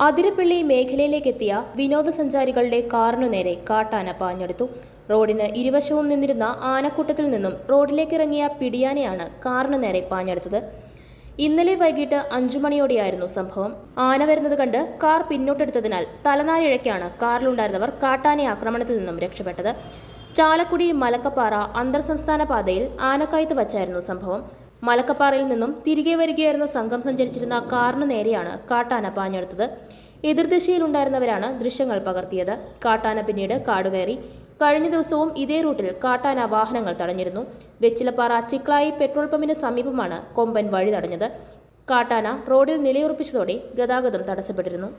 അതിരപ്പള്ളി മേഖലയിലേക്കെത്തിയ വിനോദസഞ്ചാരികളുടെ കാറിനു നേരെ കാട്ടാന പാഞ്ഞെടുത്തു. റോഡിന് ഇരുവശവും നിന്നിരുന്ന ആനക്കൂട്ടത്തിൽ നിന്നും റോഡിലേക്കിറങ്ങിയ പിടിയാനയാണ് കാറിനു നേരെ പാഞ്ഞെടുത്തത്. ഇന്നലെ വൈകിട്ട് 5 മണിയോടെയായിരുന്നു സംഭവം. ആന വരുന്നത് കണ്ട് കാർ പിന്നോട്ടെടുത്തതിനാൽ തലനാരിഴയ്ക്കാണ് കാറിലുണ്ടായിരുന്നവർ കാട്ടാന ആക്രമണത്തിൽ നിന്നും രക്ഷപ്പെട്ടത്. ചാലക്കുടി മലക്കപ്പാറ അന്തർ സംസ്ഥാന പാതയിൽ ആനക്കയത്ത് വച്ചായിരുന്നു സംഭവം. മലക്കപ്പാറയിൽ നിന്നും തിരികെ വരികയായിരുന്ന സംഘം സഞ്ചരിച്ചിരുന്ന കാറിനു നേരെയാണ് കാട്ടാന പാഞ്ഞെടുത്തത്. എതിർദിശയിലുണ്ടായിരുന്നവരാണ് ദൃശ്യങ്ങൾ പകർത്തിയത്. കാട്ടാന പിന്നീട് കാടുകയറി. കഴിഞ്ഞ ദിവസവും ഇതേ റൂട്ടിൽ കാട്ടാന വാഹനങ്ങൾ തടഞ്ഞിരുന്നു. വെച്ചിലപ്പാറ ചിക്ലായി പെട്രോൾ പമ്പിന് സമീപമാണ് കൊമ്പൻ വഴി തടഞ്ഞത്. കാട്ടാന റോഡിൽ നിലയുറപ്പിച്ചതോടെ ഗതാഗതം തടസ്സപ്പെട്ടിരുന്നു.